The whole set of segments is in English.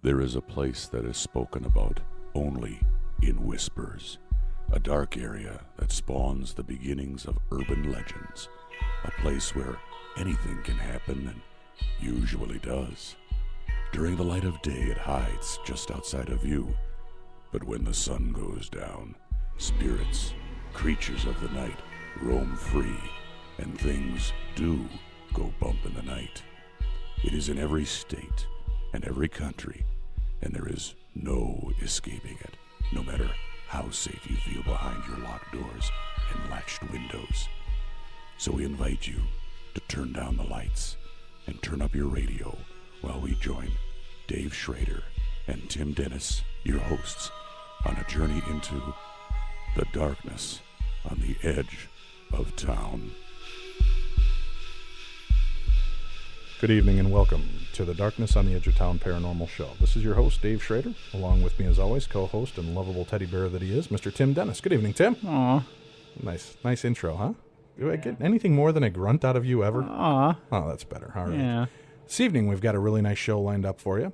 There is a place that is spoken about only in whispers, a dark area that spawns the beginnings of urban legends, a place where anything can happen and usually does. During the light of day, it hides just outside of view, but when the sun goes down, spirits, creatures of the night, roam free, and things do go bump in the night. It is in every state and every country, and there is no escaping it, no matter how safe you feel behind your locked doors and latched windows. So we invite you to turn down the lights and turn up your radio while we join Dave Schrader and Tim Dennis, your hosts, on a journey into the darkness on the edge of town. Good evening and welcome to the Darkness on the Edge of Town Paranormal Show. This is your host, Dave Schrader, along with me as always, co-host and lovable teddy bear that he is, Mr. Tim Dennis. Good evening, Tim. Aw. Nice intro, huh? Do I get anything more than a grunt out of you ever? Aw. Oh, that's better. All right. Yeah. This evening, we've got a really nice show lined up for you.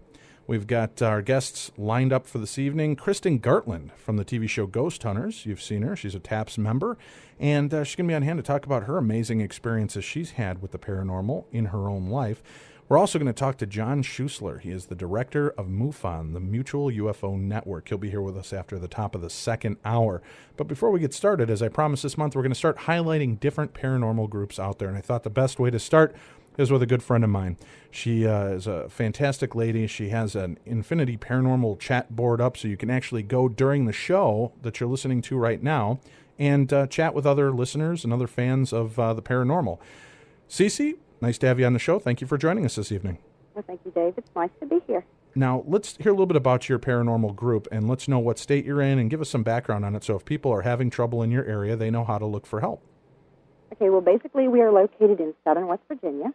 We've got our guests lined up for this evening. Kristyn Gartland from the TV show Ghost Hunters. You've seen her. She's a TAPS member. And she's going to be on hand to talk about her amazing experiences she's had with the paranormal in her own life. We're also going to talk to John Schuessler. He is the director of MUFON, the Mutual UFO Network. He'll be here with us after the top of the second hour. But before we get started, as I promised this month, we're going to start highlighting different paranormal groups out there. And I thought the best way to start is with a good friend of mine. She is a fantastic lady. She has an Infinity Paranormal chat board up, so you can actually go during the show that you're listening to right now and chat with other listeners and other fans of the paranormal. Cece, nice to have you on the show. Thank you for joining us this evening. Well, thank you, Dave. It's nice to be here. Now, let's hear a little bit about your paranormal group, and let's know what state you're in and give us some background on it, so if people are having trouble in your area, they know how to look for help. Okay, well, basically, we are located in southern West Virginia.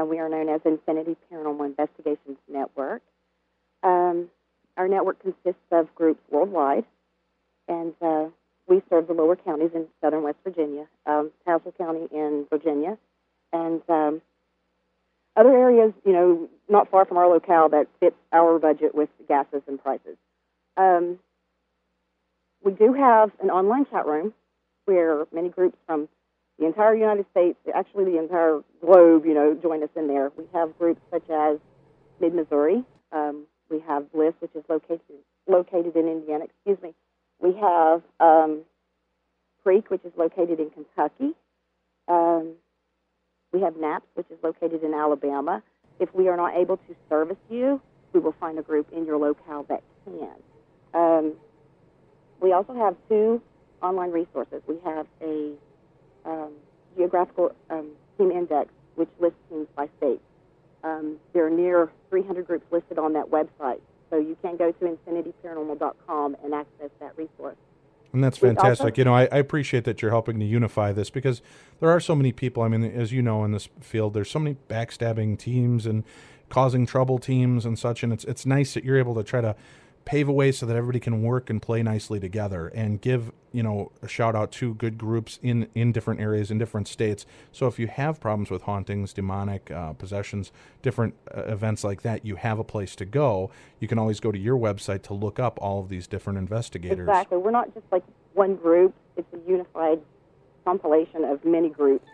We are known as Infinity Paranormal Investigations Network. Our network consists of groups worldwide, and we serve the lower counties in southern West Virginia, Tazewell County in Virginia, and other areas, not far from our locale that fits our budget with gases and prices. We do have an online chat room where many groups from the entire United States, actually the entire globe, join us in there. We have groups such as Mid-Missouri. We have Bliss, which is located in Indiana. We have Creek, which is located in Kentucky. We have NAPS, which is located in Alabama. If we are not able to service you, we will find a group in your locale that can. We also have two online resources. We have a geographical team index, which lists teams by state. There are near 300 groups listed on that website, so you can go to infinityparanormal.com and access that resource. And that's fantastic. I appreciate that you're helping to unify this because there are so many people. I mean, as you know, in this field, there's so many backstabbing teams and causing trouble teams and such, and it's nice that you're able to try to pave a way so that everybody can work and play nicely together and give, a shout out to good groups in different areas, in different states. So if you have problems with hauntings, demonic possessions, different events like that, you have a place to go. You can always go to your website to look up all of these different investigators. Exactly. We're not just like one group. It's a unified compilation of many groups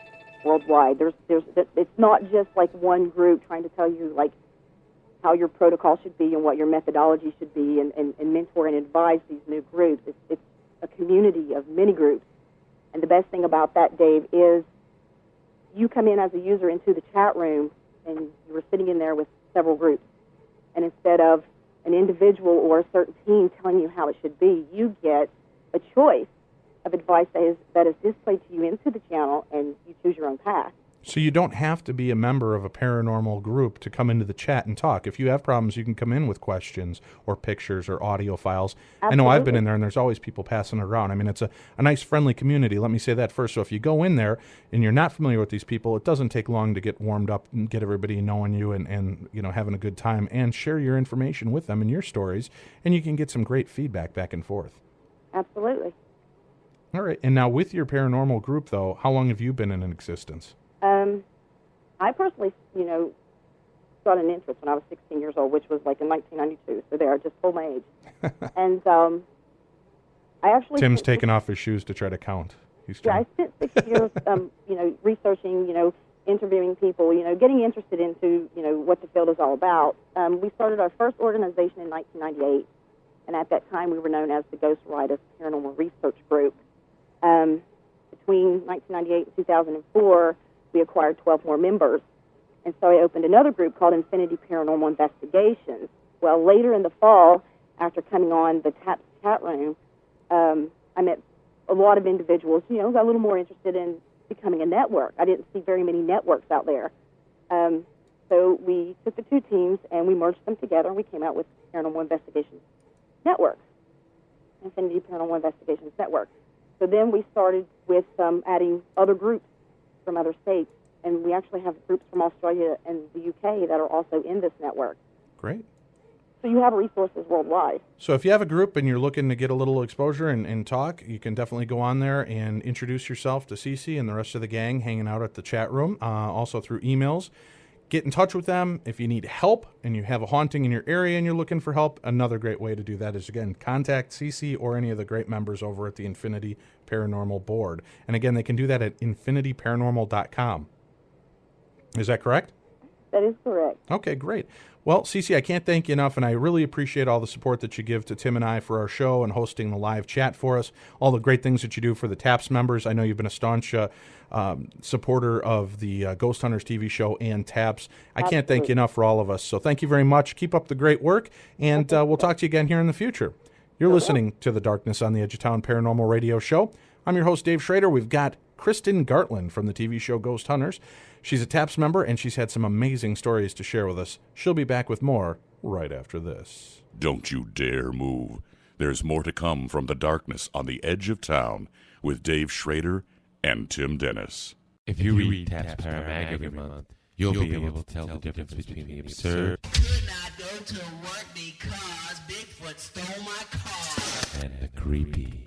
worldwide. It's not just like one group trying to tell you like how your protocol should be and what your methodology should be and mentor and advise these new groups. It's a community of many groups. And the best thing about that, Dave, is you come in as a user into the chat room and you're sitting in there with several groups. And instead of an individual or a certain team telling you how it should be, you get a choice of advice that is displayed to you into the channel, and you choose your own path. So you don't have to be a member of a paranormal group to come into the chat and talk. If you have problems, you can come in with questions or pictures or audio files. Absolutely. I know I've been in there, and there's always people passing it around. I mean, it's a nice, friendly community. Let me say that first. So if you go in there and you're not familiar with these people, it doesn't take long to get warmed up and get everybody knowing you and having a good time and share your information with them and your stories, and you can get some great feedback back and forth. Absolutely. All right. And now with your paranormal group, though, how long have you been in existence? I personally, got an interest when I was 16 years old, which was like in 1992. So there, I just told my age. And I actually Tim's taking off his shoes to try to count. I spent 6 years, researching, interviewing people, getting interested into, what the field is all about. We started our first organization in 1998, and at that time we were known as the Ghost Writers Paranormal Research Group. Between 1998 and 2004, we acquired 12 more members, and so I opened another group called Infinity Paranormal Investigations. Well, later in the fall, after coming on the TAPS chat room, I met a lot of individuals, got a little more interested in becoming a network. I didn't see very many networks out there. So we took the two teams and we merged them together, and we came out with Paranormal Investigations Network, Infinity Paranormal Investigations Network. So then we started with adding other groups from other states, and we actually have groups from Australia and the UK that are also in this network. Great. So you have resources worldwide. So if you have a group and you're looking to get a little exposure and talk, you can definitely go on there and introduce yourself to Cece and the rest of the gang hanging out at the chat room, also through emails. Get in touch with them. If you need help and you have a haunting in your area and you're looking for help, another great way to do that is, again, contact Cece or any of the great members over at the Infinity Paranormal Board. And again, they can do that at infinityparanormal.com. Is that correct? That is correct. Okay, great. Well, Cece, I can't thank you enough, and I really appreciate all the support that you give to Tim and I for our show and hosting the live chat for us, all the great things that you do for the TAPS members. I know you've been a staunch supporter of the Ghost Hunters TV show and TAPS. I can't thank you enough for all of us, so thank you very much. Keep up the great work, and we'll talk to you again here in the future. You're listening to the Darkness on the Edge of Town Paranormal Radio Show. I'm your host, Dave Schrader. We've got Kristyn Gartland from the TV show Ghost Hunters. She's a TAPS member, and she's had some amazing stories to share with us. She'll be back with more right after this. Don't you dare move. There's more to come from the Darkness on the Edge of Town with Dave Schrader and Tim Dennis. If you read TAPS Paramag every month, you'll be able to tell the difference between the absurd Could not go to work because Bigfoot stole my car. and the creepy.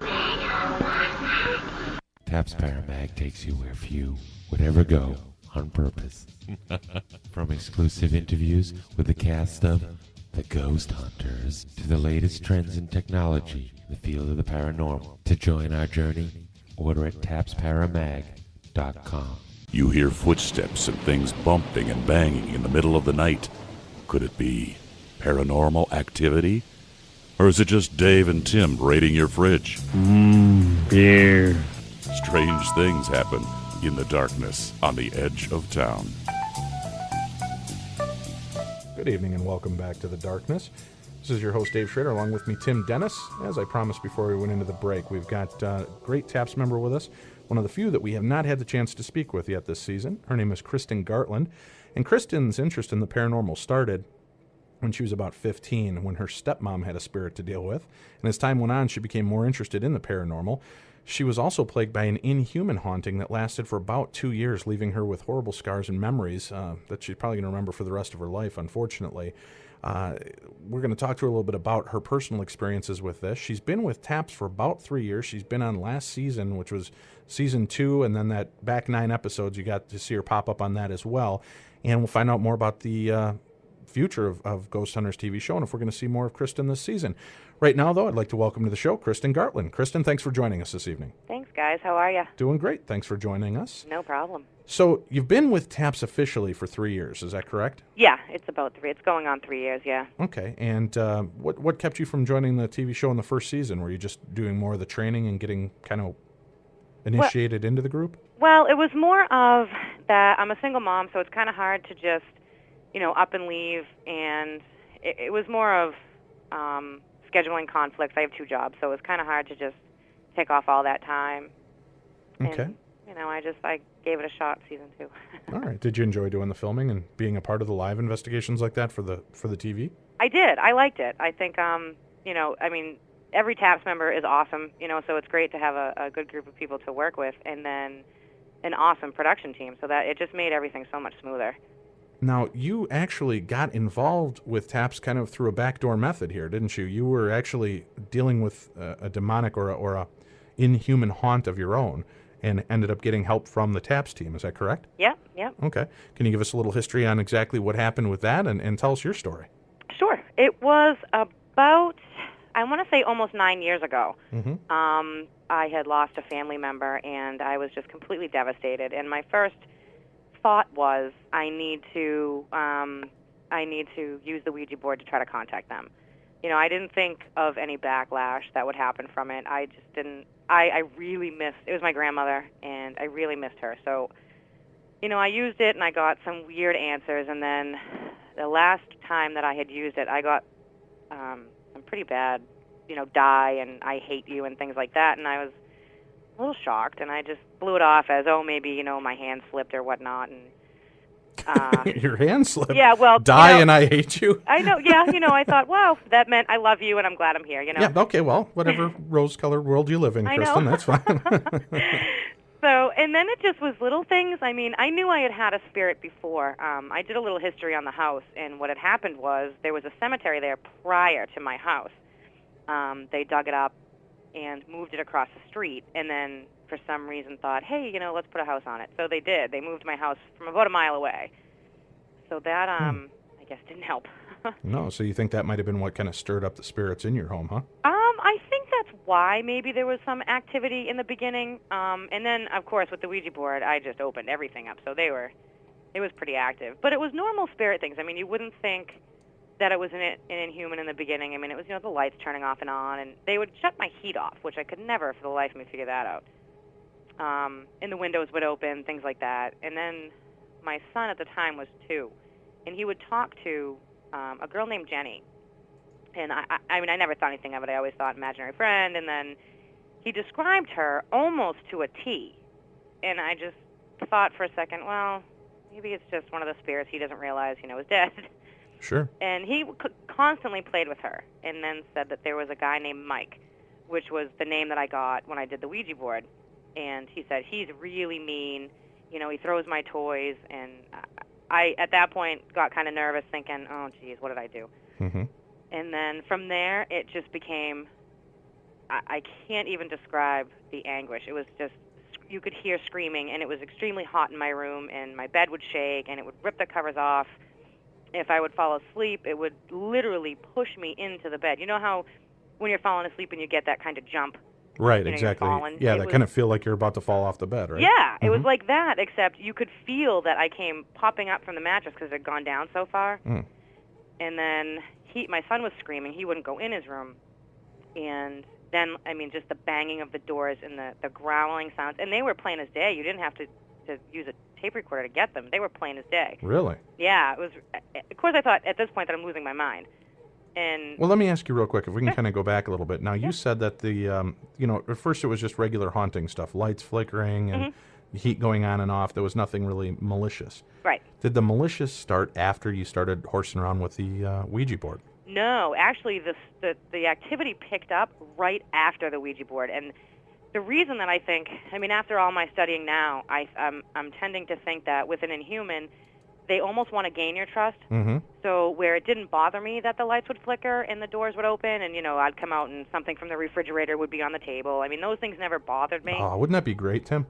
TAPS Paramag takes you where few would ever go on purpose. From exclusive interviews with the cast of The Ghost Hunters to the latest trends in technology in the field of the paranormal. To join our journey, order at tapsparamag.com. You hear footsteps and things bumping and banging in the middle of the night. Could it be paranormal activity? Or is it just Dave and Tim raiding your fridge? Beer. Strange things happen in the darkness on the Edge of Town. Good evening and welcome back to The Darkness. This is your host, Dave Schrader, along with me, Tim Dennis. As I promised before we went into the break, we've got a great TAPS member with us, one of the few that we have not had the chance to speak with yet this season. Her name is Kristyn Gartland, and Kristyn's interest in the paranormal started when she was about 15, when her stepmom had a spirit to deal with. And as time went on, she became more interested in the paranormal. She was also plagued by an inhuman haunting that lasted for about 2 years, leaving her with horrible scars and memories that she's probably going to remember for the rest of her life, unfortunately. We're going to talk to her a little bit about her personal experiences with this. She's been with TAPS for about 3 years. She's been on last season, which was season 2, and then that back 9 episodes, you got to see her pop up on that as well. And we'll find out more about the future of Ghost Hunters TV show and if we're going to see more of Kristyn this season. Right now, though, I'd like to welcome to the show Kristyn Gartland. Kristyn, thanks for joining us this evening. Thanks, guys. How are you? Doing great. Thanks for joining us. No problem. So you've been with TAPS officially for 3 years, is that correct? Yeah, it's about 3. It's going on 3 years, yeah. Okay. And what kept you from joining the TV show in the first season? Were you just doing more of the training and getting kind of initiated into the group? Well, it was more of that I'm a single mom, so it's kind of hard to just, up and leave. And it was more of scheduling conflicts. I have 2 jobs, so it was kind of hard to just take off all that time. Okay. And, I gave it a shot, season 2. All right. Did you enjoy doing the filming and being a part of the live investigations like that for the TV? I did. I liked it. I think, every TAPS member is awesome, so it's great to have a good group of people to work with, and then an awesome production team, so that it just made everything so much smoother. Now, you actually got involved with TAPS kind of through a backdoor method here, didn't you? You were actually dealing with a demonic or a inhuman haunt of your own and ended up getting help from the TAPS team. Is that correct? Yeah, Yep. Okay. Can you give us a little history on exactly what happened with that and tell us your story? Sure. It was about, I want to say almost 9 years ago. I had lost a family member, and I was just completely devastated. And my first thought was, I need to use the Ouija board to try to contact them. I didn't think of any backlash that would happen from it. I just didn't. I really missed. It was my grandmother, and I really missed her. So, I used it, and I got some weird answers. And then the last time that I had used it, I got some pretty bad, die and I hate you and things like that. And I was a little shocked, and I just blew it off as, oh, maybe, my hand slipped or whatnot. And your hand slipped? Yeah, well, die and I hate you? I know, yeah, I thought, wow, that meant I love you and I'm glad I'm here, Yeah, okay, well, whatever rose-colored world you live in, Kristyn, that's fine. So, and then it just was little things. I mean, I knew I had a spirit before. I did a little history on the house, and what had happened was there was a cemetery there prior to my house. They dug it up and moved it across the street, and then for some reason thought, hey, let's put a house on it. So they did. They moved my house from about a mile away. So that, I guess, didn't help. No, so you think that might have been what kind of stirred up the spirits in your home, huh? I think that's why maybe there was some activity in the beginning. And then, of course, with the Ouija board, I just opened everything up. So it was pretty active. But it was normal spirit things. I mean, you wouldn't think that it was an inhuman in the beginning. I mean, it was, the lights turning off and on. And they would shut my heat off, which I could never for the life of me figure that out. And the windows would open, things like that. And then my son at the time was 2. And he would talk to a girl named Jenny. And I mean, I never thought anything of it. I always thought imaginary friend. And then he described her almost to a T. And I just thought for a second, well, maybe it's just one of the spirits he doesn't realize, is dead. Sure. And he constantly played with her and then said that there was a guy named Mike, which was the name that I got when I did the Ouija board. And he said, he's really mean. He throws my toys. And I, at that point, got kind of nervous thinking, oh, geez, what did I do? Mm-hmm. And then from there, it just became, I can't even describe the anguish. It was just, you could hear screaming, and it was extremely hot in my room, and my bed would shake, and it would rip the covers off. If I would fall asleep, it would literally push me into the bed. You know how when you're falling asleep and you get that kind of jump? Right, exactly. Yeah, that kind of feel like you're about to fall off the bed, right? Yeah, it was like that, except you could feel that I came popping up from the mattress because it had gone down so far. Mm. And then my son was screaming. He wouldn't go in his room. And then, I mean, just the banging of the doors and the growling sounds. And they were plain as day. You didn't have to use a tape recorder to get them. They were plain as day. Really? Yeah. It was. Of course, I thought at this point that I'm losing my mind. And well, let me ask you real quick, if we can kind of go back a little bit. Now, you said that the, at first it was just regular haunting stuff, lights flickering and heat going on and off. There was nothing really malicious. Right. Did the malicious start after you started horsing around with the Ouija board? No, actually, the activity picked up right after the Ouija board. And the reason that I think, I mean, after all my studying now, I'm tending to think that with an inhuman, they almost want to gain your trust. Mm-hmm. So where it didn't bother me that the lights would flicker and the doors would open and, I'd come out and something from the refrigerator would be on the table. I mean, those things never bothered me. Oh, wouldn't that be great, Tim?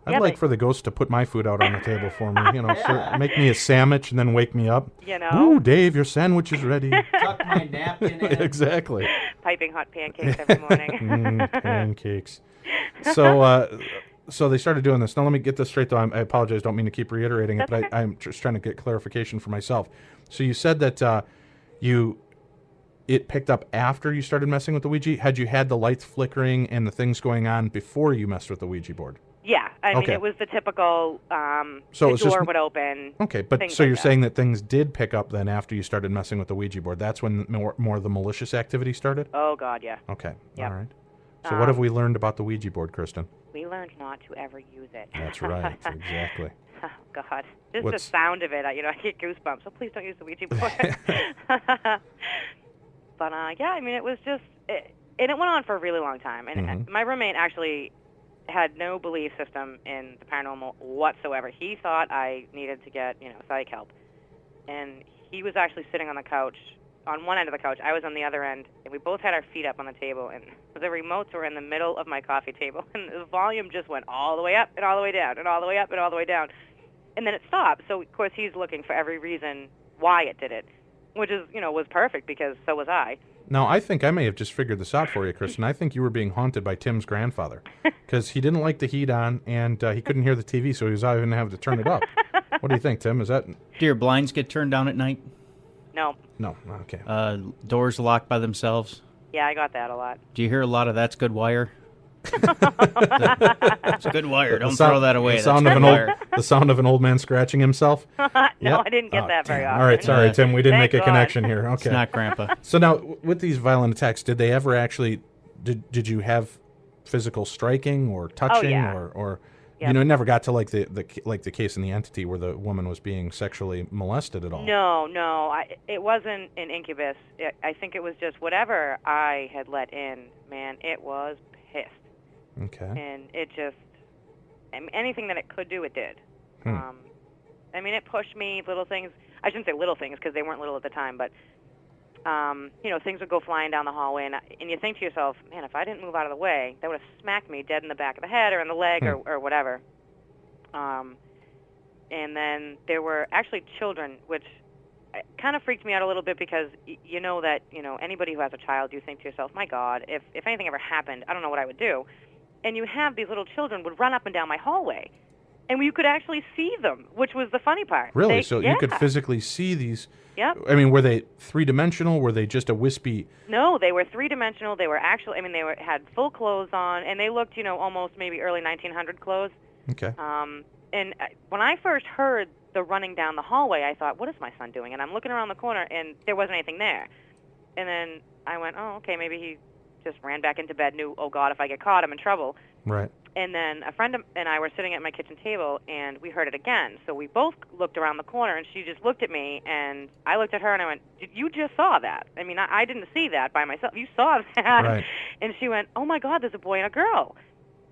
I'd like for the ghost to put my food out on the table for me, make me a sandwich and then wake me up. Ooh, Dave, your sandwich is ready. Tuck my napkin in. Exactly. Piping hot pancakes every morning. Pancakes. So they started doing this. Now, let me get this straight, though. I apologize. Don't mean to keep reiterating it, but I'm just trying to get clarification for myself. So you said that it picked up after you started messing with the Ouija. Had you had the lights flickering and the things going on before you messed with the Ouija board? Yeah. I mean, it was the typical, so the door would open. Okay, but so you're saying that things did pick up then after you started messing with the Ouija board. That's when more of the malicious activity started? Oh, God, yeah. Okay. Yep. All right. So what have we learned about the Ouija board, Kristyn? We learned not to ever use it. That's right. Exactly. Oh, God. Just the sound of it, I get goosebumps. So please don't use the Ouija board. But, yeah, I mean, it was just, and it went on for a really long time. And my roommate actually had no belief system in the paranormal whatsoever. He thought I needed to get, psych help. And he was actually sitting on the couch, on one end of the couch. I was on the other end, and we both had our feet up on the table, and the remotes were in the middle of my coffee table, and the volume just went all the way up and all the way down and all the way up and all the way down. and then it stopped. So, of course, he's looking for every reason why it did it, which is, was perfect because so was I. Now, I think I may have just figured this out for you, Kristyn. I think you were being haunted by Tim's grandfather because he didn't like the heat on, and he couldn't hear the TV, so he was even having to turn it up. What do you think, Tim? Is that... Do your blinds get turned down at night? No. No. Okay. Doors locked by themselves? Yeah, I got that a lot. Do you hear a lot of "That's good wire"? It's good wire. Don't throw that away. The sound of an old man scratching himself. No, Yep. I didn't get that very often. All right, sorry, Tim. We didn't Thank make a God. connection here. Okay. It's not Grandpa. So now, with these violent attacks, did they ever actually? Did you have physical striking or touching or Yep. it never got to like the case in the Entity where the woman was being sexually molested at all? No. It wasn't an incubus. I think it was just whatever I had let in. Man, it was pissed. Okay. And it just, anything that it could do, it did. It pushed me, little things. I shouldn't say little things because they weren't little at the time, but, things would go flying down the hallway, and you think to yourself, man, if I didn't move out of the way, that would have smacked me dead in the back of the head or in the leg or whatever. And then there were actually children, which kind of freaked me out a little bit because anybody who has a child, you think to yourself, my God, if anything ever happened, I don't know what I would do. And you have these little children would run up and down my hallway, and you could actually see them, which was the funny part. Really? Yeah. You could physically see these? Yep. Were they three-dimensional? Were they just a wispy? No, they were three-dimensional. They were actually, had full clothes on, and they looked, almost maybe early 1900 clothes. Okay. And when I first heard the running down the hallway, I thought, what is my son doing? And I'm looking around the corner, and there wasn't anything there. And then I went, oh, okay, maybe he just ran back into bed, knew, oh, God, if I get caught, I'm in trouble. Right. And then a friend and I were sitting at my kitchen table, and we heard it again. So we both looked around the corner, and she just looked at me, and I looked at her, and I went, you just saw that. I didn't see that by myself. You saw that. Right. And she went, oh, my God, there's a boy and a girl.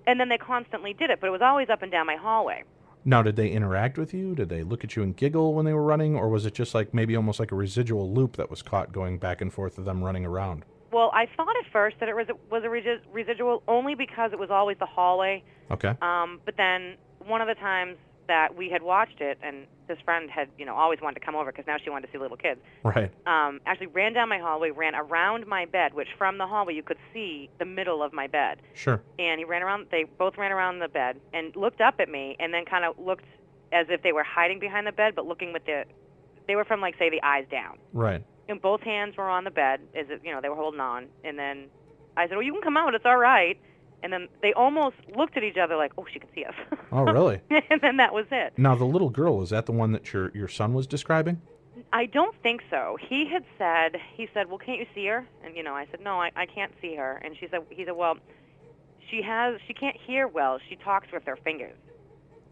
And then they constantly did it, but it was always up and down my hallway. Now, did they interact with you? Did they look at you and giggle when they were running? Or was it just like maybe almost like a residual loop that was caught going back and forth of them running around? Well, I thought at first that it was a residual only because it was always the hallway. Okay. But then one of the times that we had watched it, and this friend had, always wanted to come over because now she wanted to see little kids. Right. Actually ran down my hallway, ran around my bed, which from the hallway you could see the middle of my bed. Sure. And they both ran around the bed and looked up at me and then kind of looked as if they were hiding behind the bed, but looking they were from, like, say, the eyes down. Right. And both hands were on the bed, as if, they were holding on. And then I said, well, you can come out, it's all right. And then they almost looked at each other like, oh, she can see us. Oh, really? And then that was it. Now, the little girl, is that the one that your son was describing? I don't think so. He said, well, can't you see her? And, I said, no, I can't see her. And he said, well, she can't hear well. She talks with her fingers.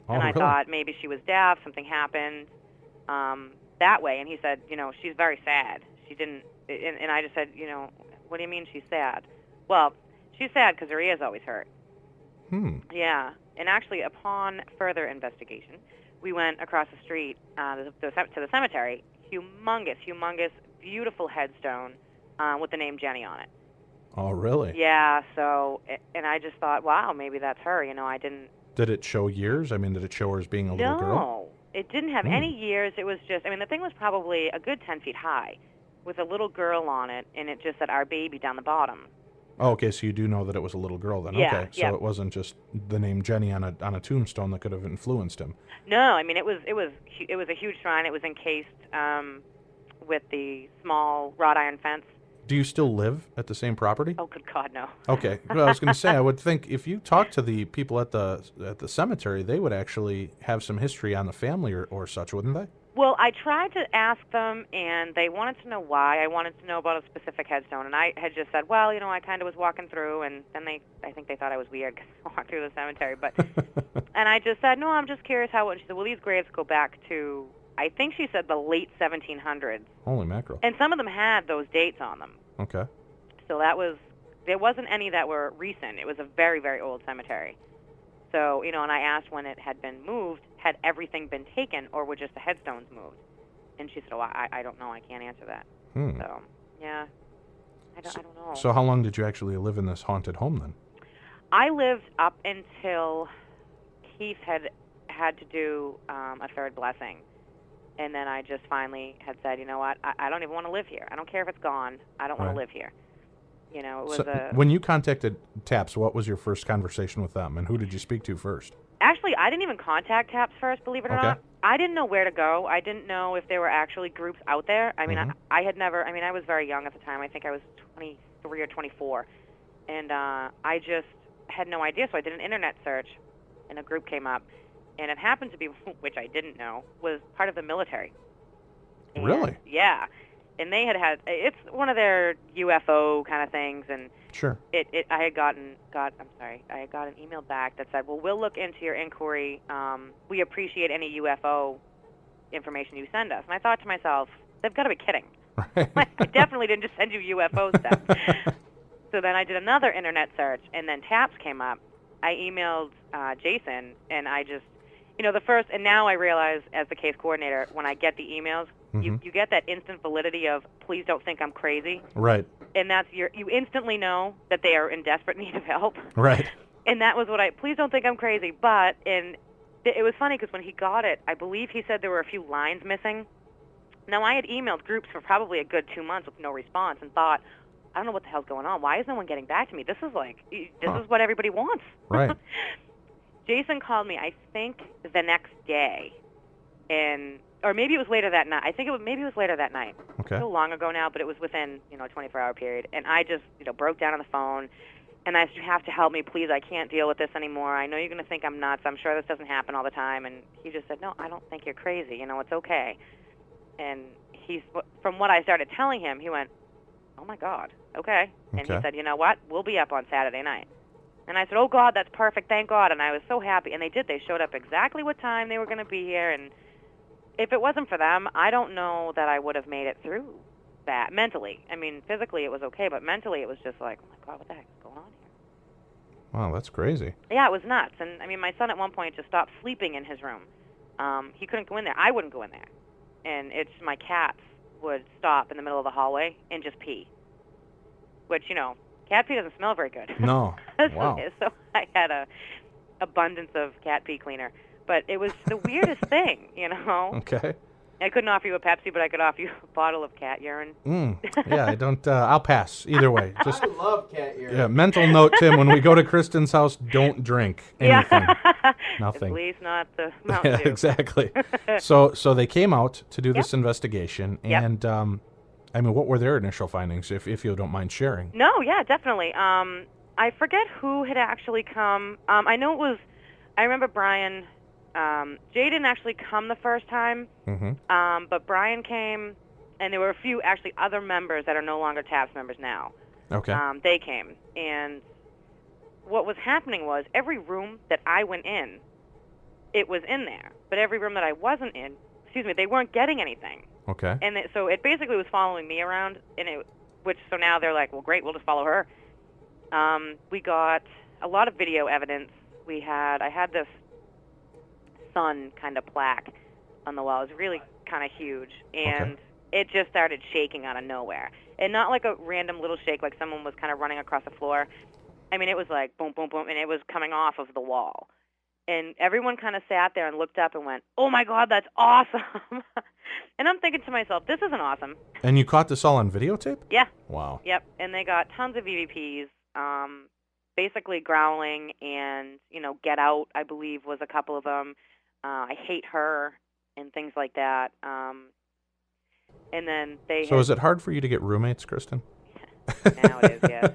Oh, and I really? thought maybe she was deaf, something happened that way. And he said, she's very sad. She didn't, and I just said, what do you mean she's sad? Well, she's sad because her ears always hurt. Yeah. And actually, upon further investigation, we went across the street to the cemetery. Humongous, beautiful headstone with the name Jenny on it. Oh, really? Yeah. So, and I just thought, wow, maybe that's her. I didn't. Did it show years? Did it show her as being a little girl? No, it didn't have any years. It was just, the thing was probably a good 10 feet high with a little girl on it, and it just said our baby down the bottom. Oh, okay, so you do know that it was a little girl then. Yeah, okay, so it wasn't just the name Jenny on a tombstone that could have influenced him. No, it was a huge shrine. It was encased with the small wrought iron fence. Do you still live at the same property? Oh, good God, no. Okay, well, I was going to say, I would think if you talk to the people at the cemetery, they would actually have some history on the family or such, wouldn't they? Well, I tried to ask them, and they wanted to know why. I wanted to know about a specific headstone, and I had just said, well, I kind of was walking through, and then I think they thought I was weird because I walked through the cemetery. But and I just said, no, I'm just curious how. And she said, well, these graves go back to, I think she said the late 1700s. Holy mackerel! And some of them had those dates on them. Okay. So there wasn't any that were recent. It was a very, very old cemetery. So, and I asked when it had been moved, had everything been taken, or were just the headstones moved? And she said, oh, I don't know. I can't answer that. So, yeah, I don't know. So how long did you actually live in this haunted home then? I lived up until Keith had had to do a third blessing. And then I just finally had said, you know what, I don't even want to live here. I don't care if it's gone. I don't want to live here. You know, it was when you contacted TAPS, what was your first conversation with them, and who did you speak to first? Actually, I didn't even contact TAPS first, believe it or Okay. not. I didn't know where to go. I didn't know if there were actually groups out there. I mean, I had never, I mean, I was very young at the time. I think I was 23 or 24. And I just had no idea, so I did an internet search, and a group came up. And it happened to be, which I didn't know, was part of the military. And, Really? Yeah. And they had, it's one of their UFO kind of things, and Sure. I had got an email back that said, well, we'll look into your inquiry. We appreciate any UFO information you send us. And I thought to myself, they've got to be kidding. Right. I definitely didn't just send you UFO stuff. So then I did another internet search, and then TAPS came up. I emailed Jason, and I just, you know, the first, and now I realize as the case coordinator, when I get the emails, you get that instant validity of, please don't think I'm crazy. Right. And that's you instantly know that they are in desperate need of help. Right. And that was what please don't think I'm crazy. But, and it was funny because when he got it, I believe he said there were a few lines missing. Now, I had emailed groups for probably a good 2 months with no response and thought, I don't know what the hell's going on. Why is no one getting back to me? This is what everybody wants. Right. Jason called me, I think, the next day, or maybe it was later that night. I think maybe it was later that night. Okay. So long ago now, but it was within, a 24-hour period. And I just, broke down on the phone, and I said, you have to help me, please. I can't deal with this anymore. I know you're going to think I'm nuts. I'm sure this doesn't happen all the time. And he just said, no, I don't think you're crazy. It's okay. And from what I started telling him, he went, oh, my God, okay. And he said, you know what, we'll be up on Saturday night. And I said, oh, God, that's perfect, thank God. And I was so happy. And they did. They showed up exactly what time they were going to be here. And if it wasn't for them, I don't know that I would have made it through that mentally. I mean, physically it was okay, but mentally it was just like, oh, my God, what the heck is going on here? Wow, that's crazy. Yeah, it was nuts. And, I mean, my son at one point just stopped sleeping in his room. He couldn't go in there. I wouldn't go in there. And my cats would stop in the middle of the hallway and just pee, which, cat pee doesn't smell very good. No. Wow. So I had a abundance of cat pee cleaner. But it was the weirdest thing, Okay. I couldn't offer you a Pepsi, but I could offer you a bottle of cat urine. Yeah, I don't, I'll pass either way. Just, I love cat urine. yeah, mental note, Tim, when we go to Kristyn's house, don't drink anything. Yeah. Nothing. At least not the Mountain Yeah, Dew. exactly. So they came out to do this investigation, and I mean, what were their initial findings, if you don't mind sharing? No, yeah, definitely. I forget who had actually come. I remember Brian. Jay didn't actually come the first time, but Brian came, and there were a few actually other members that are no longer TAPS members now. Okay. They came, and what was happening was every room that I went in, it was in there, but every room that I wasn't in, they weren't getting anything. Okay. And so it basically was following me around, so now they're like, well, great, we'll just follow her. We got a lot of video evidence. I had this sun kind of plaque on the wall. It was really kind of huge, and it just started shaking out of nowhere. And not like a random little shake like someone was kind of running across the floor. I mean, it was like boom, boom, boom, and it was coming off of the wall. And everyone kind of sat there and looked up and went, oh, my God, that's awesome. And I'm thinking to myself, this isn't awesome. And you caught this all on videotape? Yeah. Wow. Yep. And they got tons of EVPs, basically growling and, Get Out, I believe, was a couple of them. I Hate Her and things like that. And then So is it hard for you to get roommates, Kristyn? Now it is, yes.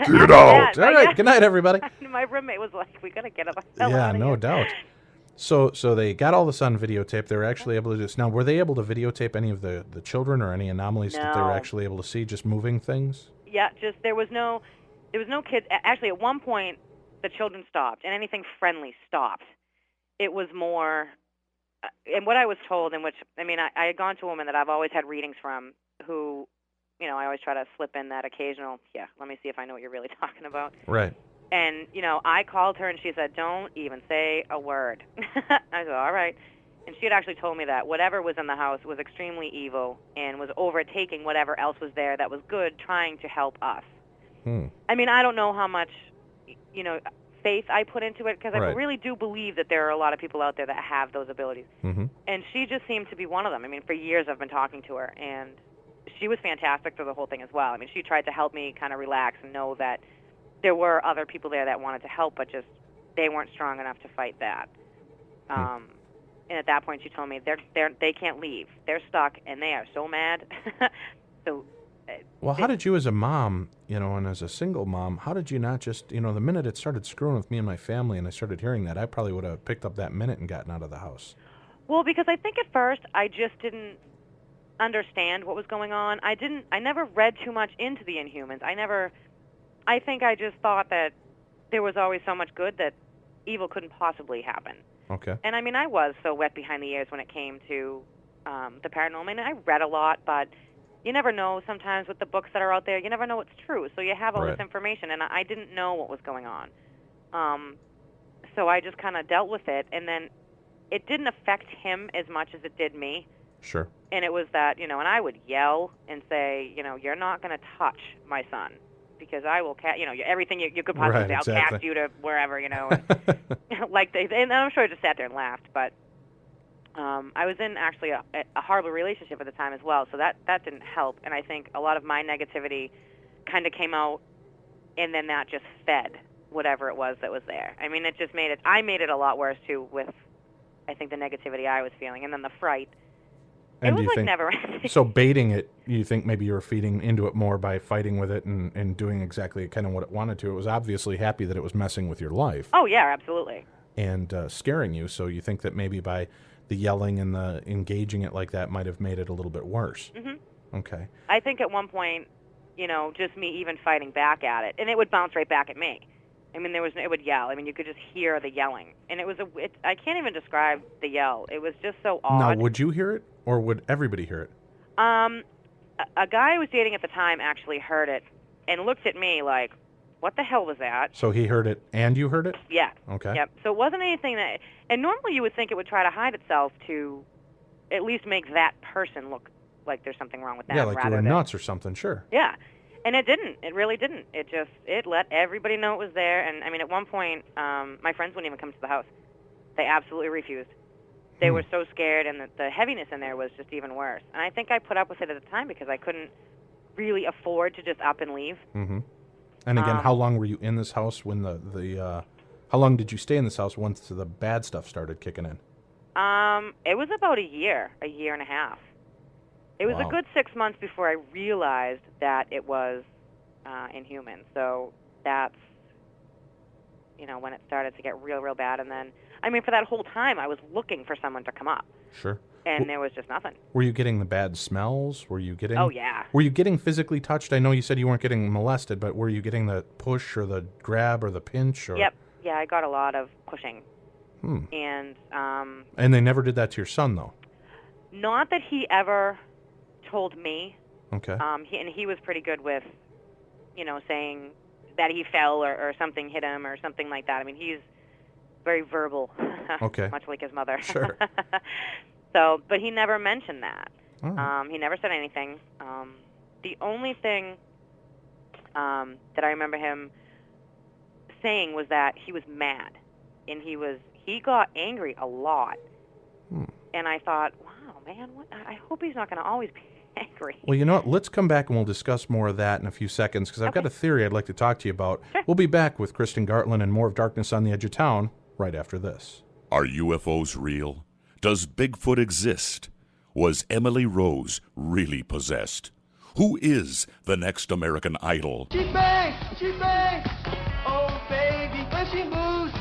Get out! All right, good night, everybody. My roommate was like, we got to get up. Yeah, no doubt. So they got all this on videotape. They were actually able to do this. Now, were they able to videotape any of the children or any anomalies that they were actually able to see, just moving things? Yeah, there was no kids. Actually, at one point, the children stopped, and anything friendly stopped. It was more, and what I was told, I had gone to a woman that I've always had readings from, who, I always try to slip in that occasional, let me see if I know what you're really talking about. Right. And, I called her, and she said, don't even say a word. I said, all right. And she had actually told me that whatever was in the house was extremely evil and was overtaking whatever else was there that was good, trying to help us. I mean, I don't know how much, faith I put into it, because I Right. really do believe that there are a lot of people out there that have those abilities. Mm-hmm. And she just seemed to be one of them. I mean, for years I've been talking to her, and she was fantastic through the whole thing as well. I mean, she tried to help me kind of relax and know that there were other people there that wanted to help, but just they weren't strong enough to fight that. And at that point, she told me they can't leave. They're stuck, and they are so mad. So. Well, how did you as a mom, and as a single mom, how did you not just, the minute it started screwing with me and my family and I started hearing that, I probably would have picked up that minute and gotten out of the house. Well, because I think at first I just didn't understand what was going on. I never read too much into the Inhumans. I think I just thought that there was always so much good that evil couldn't possibly happen. Okay. And I mean, I was so wet behind the ears when it came to the paranormal. And I read a lot, but you never know sometimes with the books that are out there. You never know what's true. So you have all this information, and I didn't know what was going on. So I just kind of dealt with it, and then it didn't affect him as much as it did me. Sure. And it was that, and I would yell and say, you're not going to touch my son, because I will everything you could possibly say, exactly. I'll cast you to wherever, and, and I'm sure I just sat there and laughed, but I was in actually a horrible relationship at the time as well, so that didn't help. And I think a lot of my negativity kind of came out, and then that just fed whatever it was that was there. I mean, it just made it. I made it a lot worse too with, I think, the negativity I was feeling, and then the fright. And it was like never ending. So baiting it, you think maybe you were feeding into it more by fighting with it and doing exactly kind of what it wanted to. It was obviously happy that it was messing with your life. Oh yeah, absolutely. And scaring you. So you think that maybe by the yelling and the engaging it like that might have made it a little bit worse. Mm-hmm. Okay. I think at one point, just me even fighting back at it, and it would bounce right back at me. I mean, it would yell. I mean, you could just hear the yelling, and I can't even describe the yell. It was just so odd. Now, would you hear it, or would everybody hear it? A guy I was dating at the time actually heard it and looked at me like, what the hell was that? So he heard it, and you heard it? Yeah. Okay. Yep. So it wasn't anything that, and normally you would think it would try to hide itself to at least make that person look like there's something wrong with them. Yeah, like you were nuts or something, sure. Yeah. And it didn't. It really didn't. It let everybody know it was there. And, I mean, at one point, my friends wouldn't even come to the house. They absolutely refused. They were so scared, and the heaviness in there was just even worse. And I think I put up with it at the time because I couldn't really afford to just up and leave. Mm-hmm. And again, how long were you in this house when how long did you stay in this house once the bad stuff started kicking in? It was about a year and a half. It was a good 6 months before I realized that it was inhuman. So that's, when it started to get real, real bad. And then, I mean, for that whole time, I was looking for someone to come up. Sure. And there was just nothing. Were you getting the bad smells? Were you getting... Oh, yeah. Were you getting physically touched? I know you said you weren't getting molested, but were you getting the push or the grab or the pinch? Or... Yep. Yeah, I got a lot of pushing. And they never did that to your son, though? Not that he ever told me. Okay. He was pretty good with, saying that he fell or something hit him or something like that. I mean, he's very verbal. Okay. Much like his mother. Sure. So, but he never mentioned that. All right. He never said anything. The only thing that I remember him saying was that he was mad, and he got angry a lot. And I thought, wow, man, I hope he's not going to always be angry. Well, you know what? Let's come back and we'll discuss more of that in a few seconds, because I've got a theory I'd like to talk to you about. Sure. We'll be back with Kristyn Gartland and more of Darkness on the Edge of Town right after this. Are UFOs real? Does Bigfoot exist? Was Emily Rose really possessed? Who is the next American Idol? She bangs, oh baby, when she moves,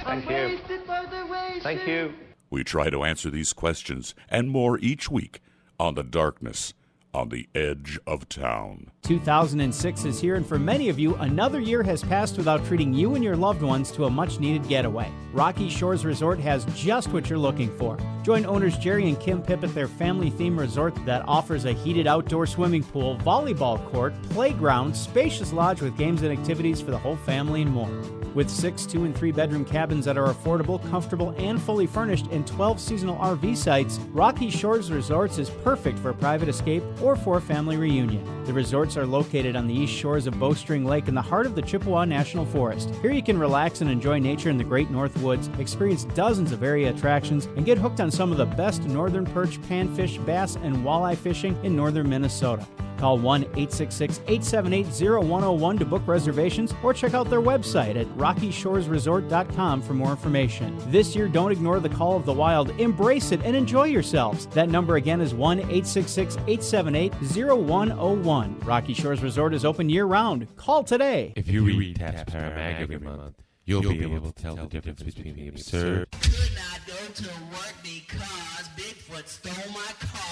I'm wasted by the way Thank you. We try to answer these questions and more each week on the Darkness on the Edge of Town. 2006 is here, and for many of you, another year has passed without treating you and your loved ones to a much-needed getaway. Rocky Shores Resort has just what you're looking for. Join owners Jerry and Kim Pipp at their family-themed resort that offers a heated outdoor swimming pool, volleyball court, playground, spacious lodge with games and activities for the whole family and more. With 6 2- and 3-bedroom cabins that are affordable, comfortable, and fully furnished, and 12 seasonal RV sites, Rocky Shores Resorts is perfect for a private escape or for a family reunion. The resorts are located on the east shores of Bowstring Lake in the heart of the Chippewa National Forest. Here you can relax and enjoy nature in the Great North Woods, experience dozens of area attractions, and get hooked on some of the best northern perch, panfish, bass, and walleye fishing in northern Minnesota. Call 1-866-878-0101 to book reservations or check out their website at rockyshoresresort.com for more information. This year, don't ignore the call of the wild. Embrace it and enjoy yourselves. That number again is 1-866-878-0101. Rocky Shores Resort is open year-round. Call today. If you read Taps Paramag every month, you'll be able to tell the difference between the absurd Could not go to work because Bigfoot stole my car.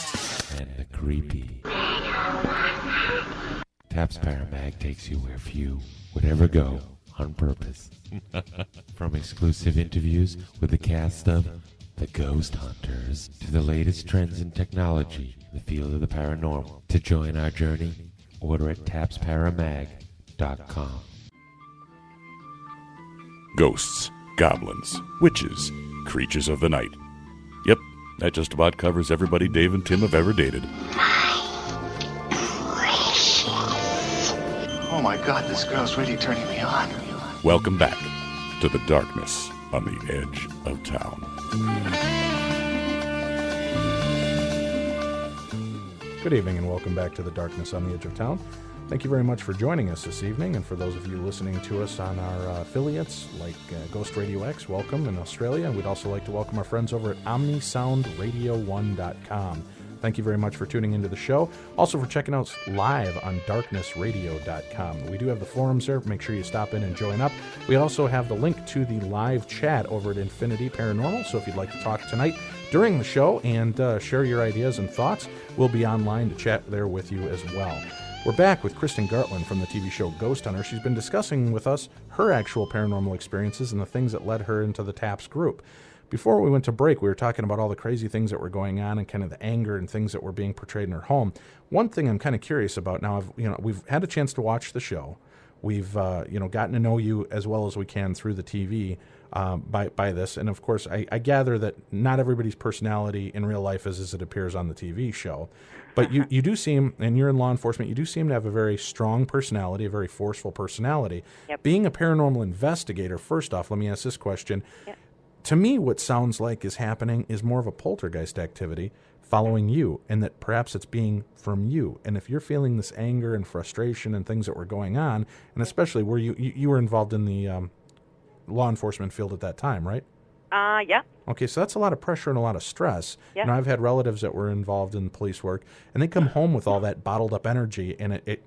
and the creepy. Taps Paramag takes you where few would ever go on purpose. From exclusive interviews with the cast of The Ghost Hunters to the latest trends in technology in the field of the paranormal. To join our journey, order at tapsparamag.com. Ghosts, goblins, witches, creatures of the night. Yep, that just about covers everybody Dave and Tim have ever dated. Oh my God, this girl's really turning me on. Welcome back to the darkness on the edge of town. Good evening and welcome back to the Darkness on the Edge of Town. Thank you very much for joining us this evening, and for those of you listening to us on our affiliates like Ghost Radio X, welcome in Australia. And we'd also like to welcome our friends over at OmniSoundRadio1.com. Thank you very much for tuning into the show. Also for checking us live on darknessradio.com. We do have the forums there. Make sure you stop in and join up. We also have the link to the live chat over at Infinity Paranormal. So if you'd like to talk tonight during the show and share your ideas and thoughts, we'll be online to chat there with you as well. We're back with Kristyn Gartland from the TV show Ghost Hunter. She's been discussing with us her actual paranormal experiences and the things that led her into the TAPS group. Before we went to break, we were talking about all the crazy things that were going on and kind of the anger and things that were being portrayed in her home. One thing I'm kind of curious about now, we've had a chance to watch the show. We've gotten to know you as well as we can through the TV by this, and of course, I gather that not everybody's personality in real life is as it appears on the TV show. But you do seem, and you're in law enforcement, you do seem to have a very strong personality, a very forceful personality. Yep. Being a paranormal investigator, first off, let me ask this question. Yep. To me, what sounds like is happening is more of a poltergeist activity following you, and that perhaps it's being from you. And if you're feeling this anger and frustration and things that were going on, and especially where you were involved in the law enforcement field at that time, right? Yeah. Okay, so that's a lot of pressure and a lot of stress. Yeah. I've had relatives that were involved in police work, and they come home with all that bottled up energy, and it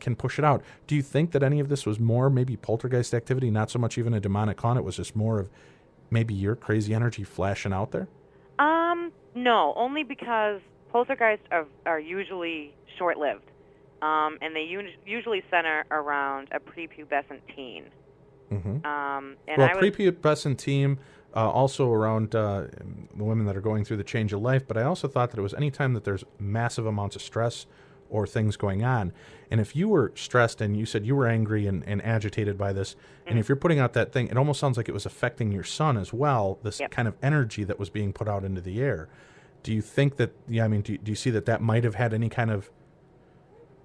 can push it out. Do you think that any of this was more maybe poltergeist activity, not so much even a demonic haunt? It was just more of maybe your crazy energy flashing out there? No, only because poltergeists are usually short-lived, and they usually center around a prepubescent teen. Mm-hmm. And well, prepubescent teen, also around the women that are going through the change of life, but I also thought that it was any time that there's massive amounts of stress or things going on. And if you were stressed and you said you were angry and agitated by this, and if you're putting out that thing, it almost sounds like it was affecting your son as well, this kind of energy that was being put out into the air. Do you think that, do you see that might have had any kind of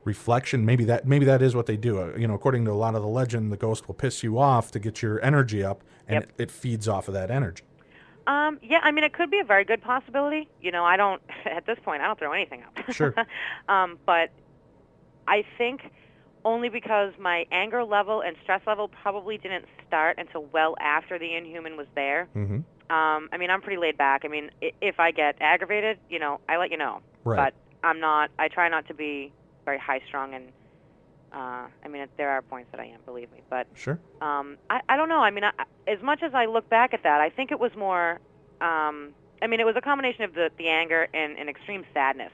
reflection? Maybe that is what they do. According to a lot of the legend, the ghost will piss you off to get your energy up, and it feeds off of that energy. Yeah, it could be a very good possibility. I don't, at this point, I don't throw anything out. Sure. But I think only because my anger level and stress level probably didn't start until well after the Inhuman was there. Mm-hmm. I'm pretty laid back. If I get aggravated, I let you know. Right. But I try not to be very high-strung, and, there are points that I am, believe me. But sure. I don't know. As much as I look back at that, I think it was more, it was a combination of the anger and extreme sadness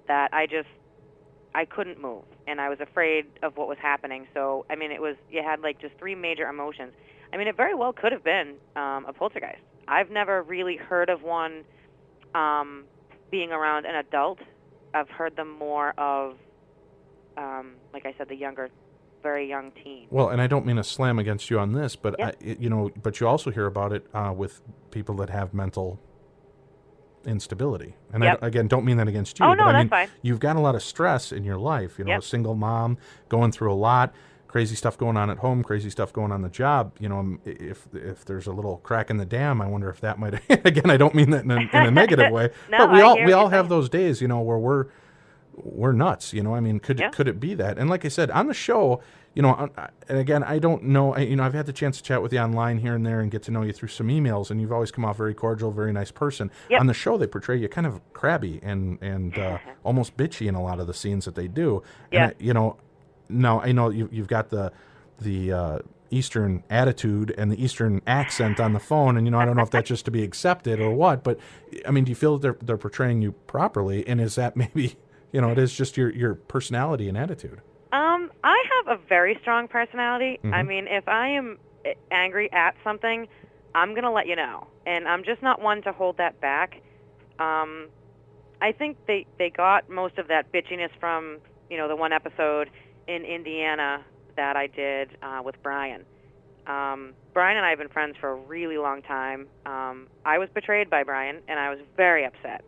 that I couldn't move, and I was afraid of what was happening. So, you had just three major emotions. It very well could have been a poltergeist. I've never really heard of one being around an adult. I've heard them more of, like I said, the younger very young teen. Well, and I don't mean to slam against you on this, but Yep. but you also hear about it with people that have mental instability. And Yep. I, again, don't mean that against you. Oh, but no, I that's mean, fine. you've got a lot of stress in your life. You know, Yep. a single mom going through a lot, crazy stuff going on at home, crazy stuff going on the job. You know, if there's a little crack in the dam, I wonder if that might. Again, I don't mean that in a negative way. No, but I hear we what all you're have saying. those days, you know, where we're nuts. You know, I mean, could it be that? And like I said on the show, you know, and again, I don't know. I've had the chance to chat with you online here and there and get to know you through some emails, and you've always come off very cordial, very nice person. Yep. On the show, they portray you kind of crabby and almost bitchy in a lot of the scenes that they do. Yeah. And now I know you've got the Eastern attitude and the Eastern accent on the phone, and I don't know if that's just to be accepted or what, but I mean, do you feel that they're portraying you properly, and is that maybe it is just your personality and attitude? I have a very strong personality. Mm-hmm. I mean, if I am angry at something, I'm going to let you know. And I'm just not one to hold that back. I think they got most of that bitchiness from, the one episode in Indiana that I did with Brian. Brian and I have been friends for a really long time. I was betrayed by Brian, and I was very upset.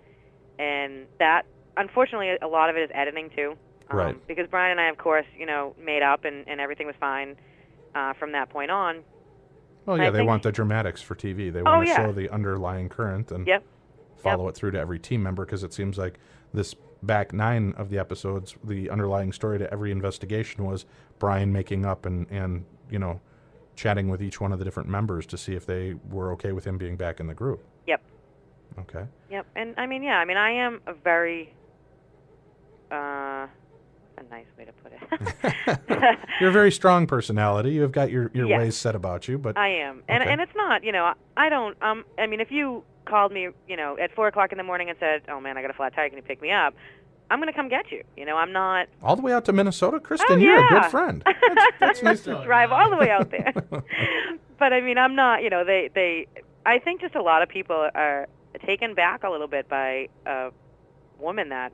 And that, unfortunately, a lot of it is editing, too. Right. Because Brian and I, of course, made up, and everything was fine from that point on. Well, yeah, they want the dramatics for TV. They want to show the underlying current and follow it through to every team member, because it seems like this back 9 of the episodes, the underlying story to every investigation was Brian making up and chatting with each one of the different members to see if they were okay with him being back in the group. Yep. Okay. Yep. And I mean, I am a very a nice way to put it. You're a very strong personality. You've got your ways set about you, but I am, and it's not. I don't. I mean, if you called me, at 4:00 in the morning and said, "Oh man, I got a flat tire. Can you pick me up?" I'm going to come get you. I'm not. All the way out to Minnesota, Kristyn. Oh, You're a yeah. good friend. That's nice to drive all the way out there. But I mean, I'm not. They. I think just a lot of people are taken back a little bit by a woman that.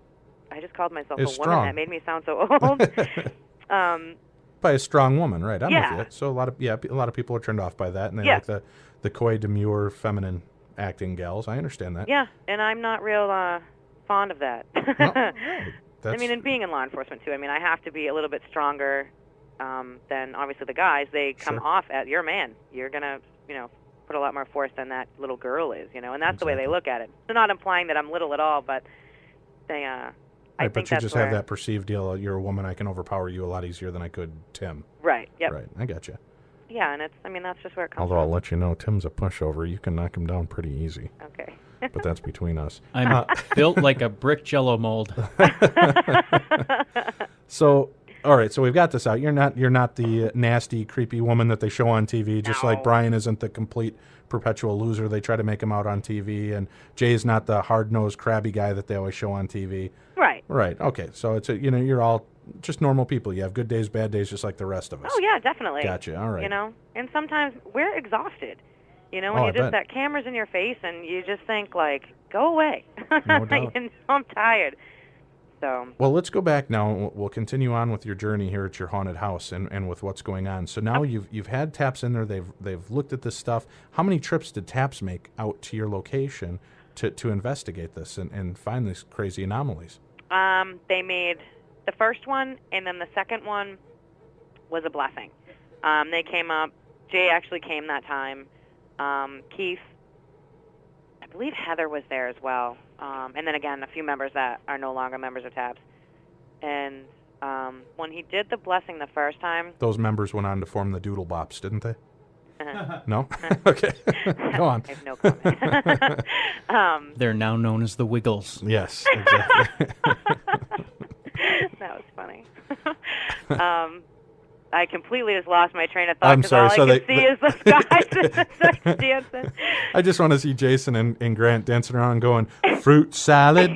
I just called myself Is a woman. strong. That made me sound so old. By a strong woman, right? I'm Yeah. with you. So a lot of people are turned off by that, and they like the coy, demure, feminine acting gals. I understand that. Yeah, and I'm not real fond of that. Well, I mean, and being in law enforcement too. I mean, I have to be a little bit stronger than obviously the guys. They come off at you're a man. You're gonna, put a lot more force than that little girl is. And that's the way they look at it. They're not implying that I'm little at all, but they. I Right, think but you that's just where, have that perceived deal. You're a woman. I can overpower you a lot easier than I could Tim. Right. Yep. Right. I got you. Yeah, and that's just where it comes Although from. I'll let you know, Tim's a pushover. You can knock him down pretty easy. Okay. But that's between us. I'm built like a brick Jello mold. So, all right. So we've got this out. You're not the nasty, creepy woman that they show on TV. Just like Brian isn't the complete perpetual loser they try to make him out on TV, and Jay's not the hard-nosed, crabby guy that they always show on TV. Right. Right. Okay. So it's you're all just normal people. You have good days, bad days, just like the rest of us. Oh yeah, definitely. Gotcha. All right. And sometimes we're exhaused. When I you just bet. that camera's in your face and you just think like, go away. No doubt. I'm tired. So. Well, let's go back now. And we'll continue on with your journey here at your haunted house and with what's going on. So now you've had TAPS in there. They've looked at this stuff. How many trips did TAPS make out to your location to investigate this and find these crazy anomalies? They made the first one, and then the second one was a blessing. They came up. Jay actually came that time. Keith, I believe Heather was there as well. And then again, a few members that are no longer members of TAPS. And when he did the blessing the first time... Those members went on to form the Doodle Bops, didn't they? No? Okay. Go on. I have no comment. They're now known as the Wiggles. Yes, exactly. That was funny. I completely just lost my train of thought. I'm sorry. All So I can see is the guys dancing. I just want to see Jason and Grant dancing around going, fruit salad,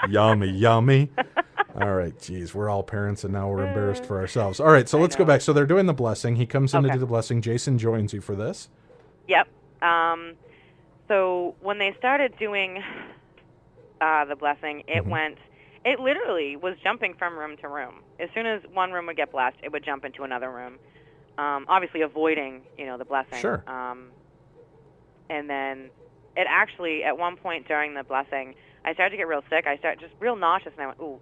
yummy, yummy. All right, geez, we're all parents and now we're embarrassed for ourselves. All right, so let's go back. So they're doing the blessing. He comes in to do the blessing. Jason joins you for this. Yep. So when they started doing the blessing, it went, It literally was jumping from room to room. As soon as one room would get blessed, it would jump into another room, obviously avoiding, the blessing. Sure. And then it actually, at one point during the blessing, I started to get real sick. I started just real nauseous, and I went, ooh,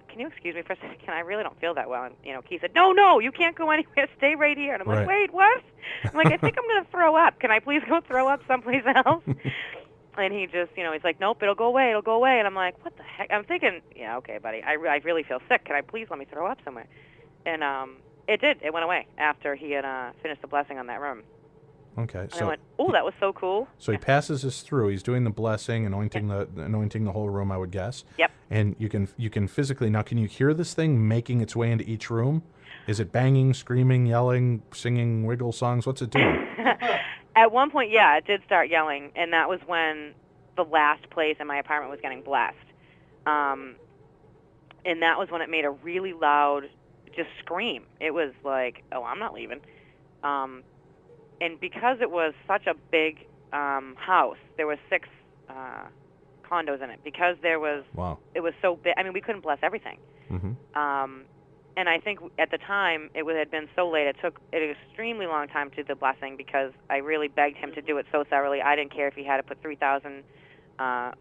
can you excuse me for a second? I really don't feel that well. And, Keith said, no, you can't go anywhere. Stay right here. And I'm like, wait, what? I'm like, I think I'm going to throw up. Can I please go throw up someplace else? And he just, he's like, nope, it'll go away. And I'm like, what the heck? I'm thinking, yeah, okay, buddy, I really feel sick. Can I please let me throw up somewhere? And it did. It went away after he had finished the blessing on that room. Okay. And So I went, oh, that was so cool. So he passes this through. He's doing the blessing, anointing the whole room, I would guess. Yep. And you can physically, now can you hear this thing making its way into each room? Is it banging, screaming, yelling, singing wiggle songs? What's it doing? At one point, yeah, it did start yelling, and that was when the last place in my apartment was getting blessed. And that was when it made a really loud just scream. It was like, oh, I'm not leaving. And because it was such a big house, there were 6 condos in it. Because it was so big. I mean, we couldn't bless everything. Mm-hmm. And I think at the time it had been so late. It took an extremely long time to do the blessing because I really begged him to do it so thoroughly. I didn't care if he had to put 3,000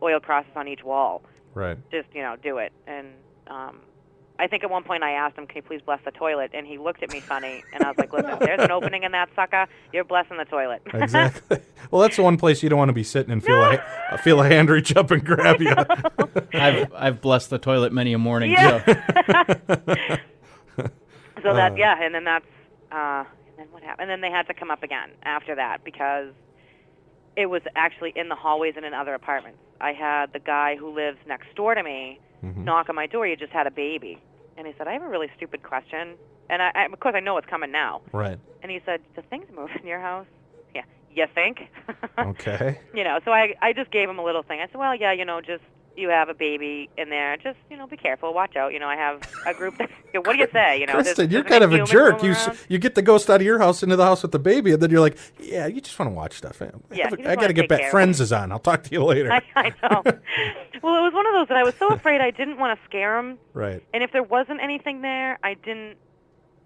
oil crosses on each wall. Right. Just do it. And I think at one point I asked him, can you please bless the toilet? And he looked at me funny, and I was like, listen, there's an opening in that sucker. You're blessing the toilet. Exactly. Well, that's the one place you don't want to be sitting and feel a hand reach up and grab you. I've blessed the toilet many a morning. Yeah. So. So that, and then that's, and then what happened? And then they had to come up again after that because it was actually in the hallways and in other apartments. I had the guy who lives next door to me knock on my door. He just had a baby. And he said, I have a really stupid question. And I of course, I know it's coming now. Right. And he said, do things move in your house? Yeah. You think? Okay. So I just gave him a little thing. I said, well, yeah, just you have a baby in there. Just, be careful. Watch out. I have a group that, what do you say? Kristyn, you're kind of a jerk. You get the ghost out of your house into the house with the baby, and then you're like, yeah, you just want to watch stuff. I got to get back. Friends is on. I'll talk to you later. I know. Well, it was one of those that I was so afraid I didn't want to scare him. Right. And if there wasn't anything there, I didn't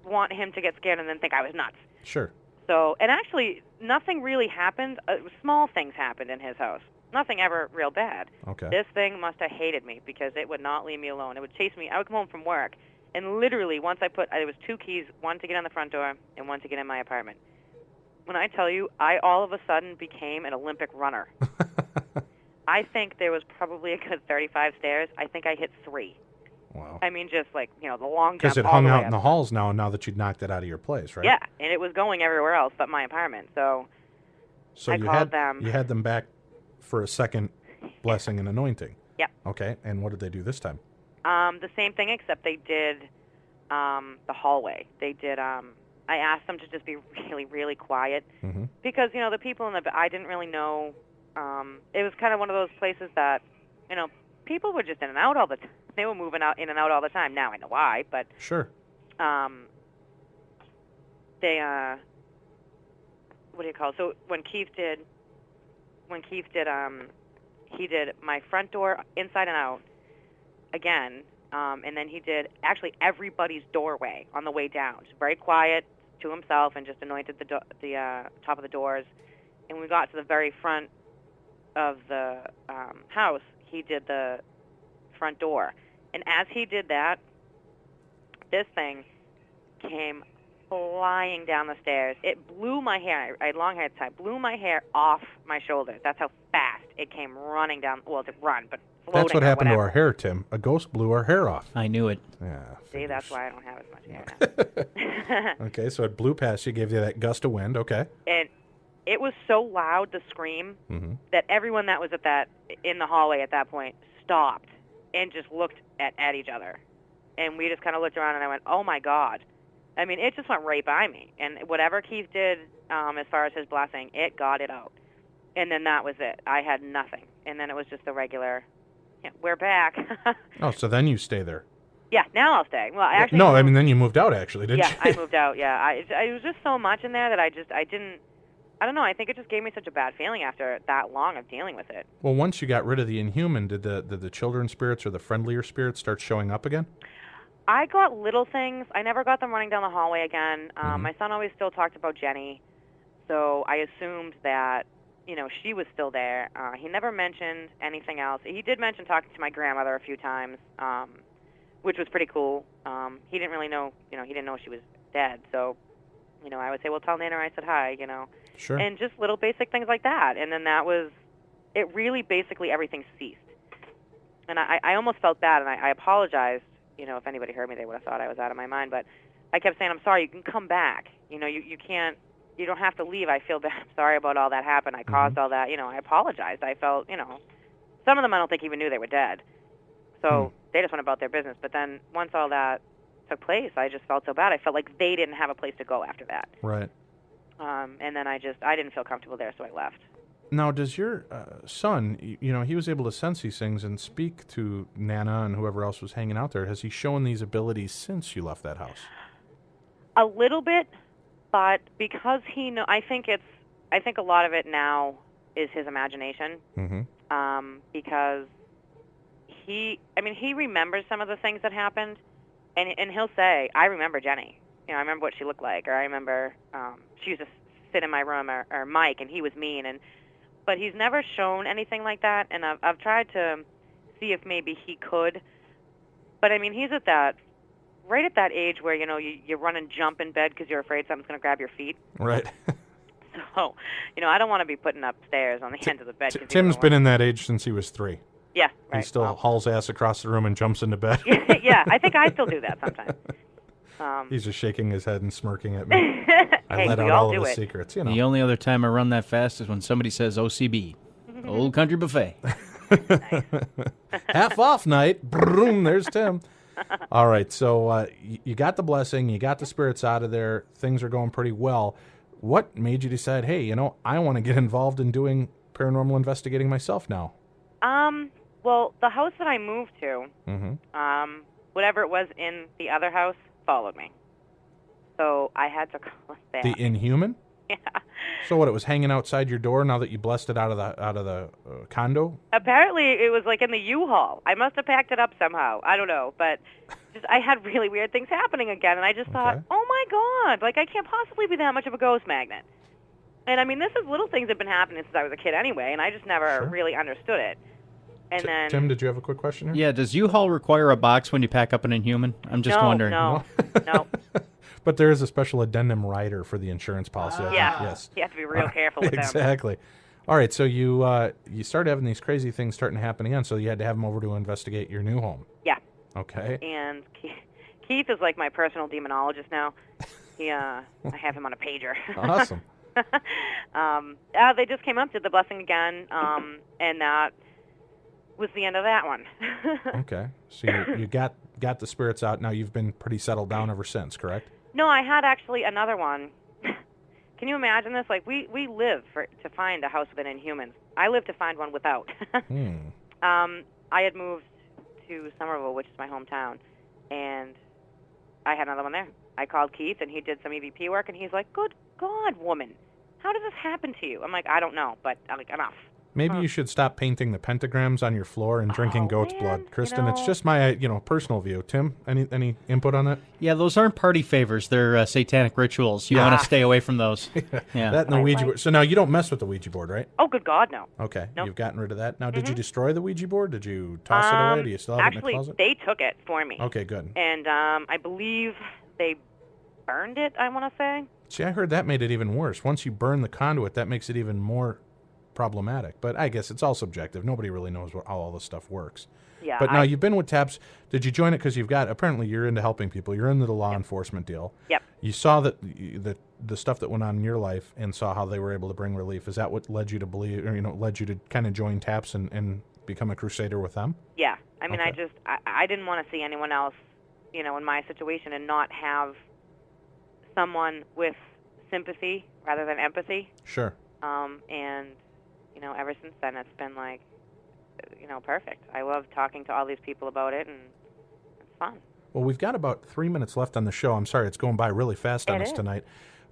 want him to get scared and then think I was nuts. Sure. So, and actually, nothing really happened. Small things happened in his house. Nothing ever real bad. Okay. This thing must have hated me because it would not leave me alone. It would chase me. I would come home from work, and literally, once there was 2 keys, one to get on the front door and one to get in my apartment. When I tell you, I all of a sudden became an Olympic runner. I think there was probably a good 35 stairs. I think I hit 3. Wow. I mean, just like, the long jump. Because it hung out in the halls now that you'd knocked it out of your place, right? Yeah, and it was going everywhere else but my apartment. So I called them. You had them back for a second blessing and anointing. Yep. Okay, and what did they do this time? The same thing, except they did the hallway. They did. I asked them to just be really, really quiet because the people I didn't really know. It was kind of one of those places that people were just in and out all the time. They were moving in and out all the time. Now I know why, but sure. They what do you call it? So when Keith did, he did my front door inside and out again, and then he did actually everybody's doorway on the way down. Just very quiet to himself, and just anointed the top of the doors. And when we got to the very front of the house, he did the front door. And as he did that, this thing came flying down the stairs. It blew my hair. I had long hair at the time. Blew my hair off my shoulders. That's how fast it came running down. Well, it didn't run, but floating. That's what happened to our hair, Tim. A ghost blew our hair off. I knew it. Yeah. See, that's why I don't have as much hair now. Okay, so it blew past you, gave you that gust of wind. Okay. And it was so loud, the scream, that everyone that was in the hallway at that point stopped and just looked at each other. And we just kind of looked around, and I went, oh, my God. I mean, it just went right by me. And whatever Keith did as far as his blessing, it got it out. And then that was it. I had nothing. And then it was just the regular, we're back. Oh, so then you stay there. Yeah, now I'll stay. Well, I actually then you moved out, actually, didn't you? Yeah, I moved out, yeah. I was just so much in there that I didn't I don't know. I think it just gave me such a bad feeling after that long of dealing with it. Well, once you got rid of the inhuman, did the children's spirits or the friendlier spirits start showing up again? I got little things. I never got them running down the hallway again. My son always still talked about Jenny, so I assumed that, she was still there. He never mentioned anything else. He did mention talking to my grandmother a few times, which was pretty cool. He didn't really know, he didn't know she was dead, so, I would say, well, tell Nana I said hi, Sure. And just little basic things like that. And then it really basically everything ceased. And I almost felt bad, and I apologized. If anybody heard me, they would have thought I was out of my mind. But I kept saying, I'm sorry, you can come back. You can't, you don't have to leave. I feel bad. I'm sorry about all that happened. I caused all that. I apologized. I felt, some of them I don't think even knew they were dead. So they just went about their business. But then once all that took place, I just felt so bad. I felt like they didn't have a place to go after that. Right. And then I didn't feel comfortable there, so I left. Now, does your son, he was able to sense these things and speak to Nana and whoever else was hanging out there. Has he shown these abilities since you left that house? A little bit, but because I think a lot of it now is his imagination. Because he remembers some of the things that happened, and he'll say, I remember Jenny. I remember what she looked like, or I remember she used to sit in my room, or Mike, and he was mean, but he's never shown anything like that, and I've tried to see if maybe he could, but he's right at that age where you run and jump in bed because you're afraid something's going to grab your feet. Right. So, I don't want to be putting up stairs on the end of the bed. Tim's been in that age since he was 3. Yeah, right. He still hauls ass across the room and jumps into bed. Yeah, I think I still do that sometimes. He's just shaking his head and smirking at me. I let out all of his secrets. The only other time I run that fast is when somebody says OCB, Old Country Buffet. Half off night. Boom, there's Tim. All right, so you got the blessing, you got the spirits out of there. Things are going pretty well. What made you decide, hey, I want to get involved in doing paranormal investigating myself now? Well, the house that I moved to, whatever it was in the other house, followed me. So I had to call it back. The inhuman? Yeah. So what? It was hanging outside your door now that you blessed it out of the condo? Apparently, it was like in the U-Haul. I must have packed it up somehow. I don't know, but I had really weird things happening again, and I just thought, oh my God, like I can't possibly be that much of a ghost magnet. And this is little things that have been happening since I was a kid anyway, and I just never really understood it. And then Tim, did you have a quick question here? Yeah, does U-Haul require a box when you pack up an inhuman? I'm just wondering. No. But there is a special addendum rider for the insurance policy. Yeah. Yes. You have to be real careful with them. Exactly. All right, so you started having these crazy things starting to happen again, so you had to have them over to investigate your new home. Yeah. Okay. And Keith is like my personal demonologist now. I have him on a pager. Awesome. They just came up, did the blessing again, and that was the end of that one. Okay. So you got the spirits out. Now you've been pretty settled down ever since, correct? No, I had actually another one. Can you imagine this? Like, we live to find a house with an inhuman. I live to find one without. I had moved to Somerville, which is my hometown, and I had another one there. I called Keith, and he did some EVP work, and he's like, good God, woman, how did this happen to you? I'm like, I don't know, but enough. Maybe you should stop painting the pentagrams on your floor and drinking goat's blood. Kristen, it's just my personal view. Tim, any input on that? Yeah, those aren't party favors. They're satanic rituals. You want to stay away from those. Yeah. That and the Ouija board. So now you don't mess with the Ouija board, right? Oh, good God, no. Okay, nope. You've gotten rid of that. Now, did you destroy the Ouija board? Did you toss it away? Do you still have it in the closet? Actually, they took it for me. Okay, good. And I believe they burned it, I want to say. See, I heard that made it even worse. Once you burn the conduit, that makes it even more problematic. But I guess it's all subjective. Nobody really knows how all this stuff works. Yeah. But now you've been with TAPS. Did you join it because apparently you're into helping people. You're into the law enforcement deal. Yep. You saw that the stuff that went on in your life and saw how they were able to bring relief. Is that what led you to believe, or led you to kind of join TAPS and become a crusader with them? Yeah. I mean, okay. I didn't want to see anyone else, in my situation and not have someone with sympathy rather than empathy. Sure. And ever since then, it's been like, perfect. I love talking to all these people about it, and it's fun. Well, we've got about 3 minutes left on the show. I'm sorry, it's going by really fast on us tonight.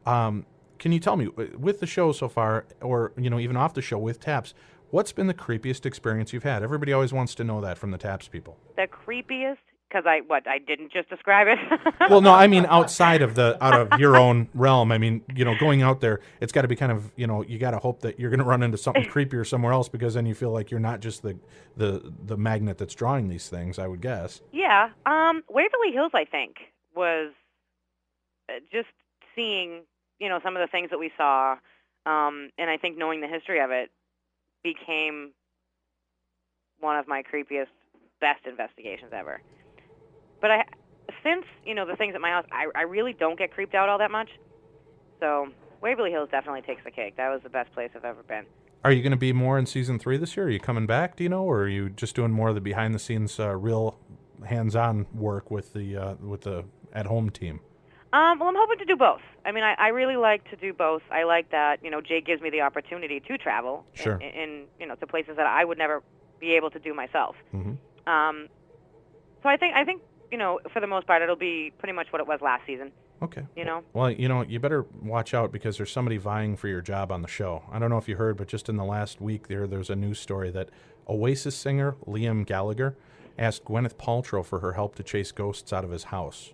Can can you tell me, with the show so far, or even off the show with Taps, what's been the creepiest experience you've had? Everybody always wants to know that from the Taps people. The creepiest? Because I didn't just describe it. Well, no, I mean out of your own realm. I mean, going out there, it's got to be kind of, you got to hope that you're going to run into something creepier somewhere else, because then you feel like you're not just the magnet that's drawing these things, I would guess. Yeah. Waverly Hills, I think, was just seeing, some of the things that we saw, and I think knowing the history of it became one of my creepiest, best investigations ever. But since, the things at my house, I really don't get creeped out all that much. So Waverly Hills definitely takes the cake. That was the best place I've ever been. Are you going to be more in season 3 this year? Are you coming back, do you know? Or are you just doing more of the behind-the-scenes, real hands-on work with the at-home team? Well, I'm hoping to do both. I mean, I really like to do both. I like that, Jay gives me the opportunity to travel sure. in to places that I would never be able to do myself. Mm-hmm. So I think for the most part, it'll be pretty much what it was last season. Okay. Well, you better watch out, because there's somebody vying for your job on the show. I don't know if you heard, but just in the last week there's a news story that Oasis singer Liam Gallagher asked Gwyneth Paltrow for her help to chase ghosts out of his house.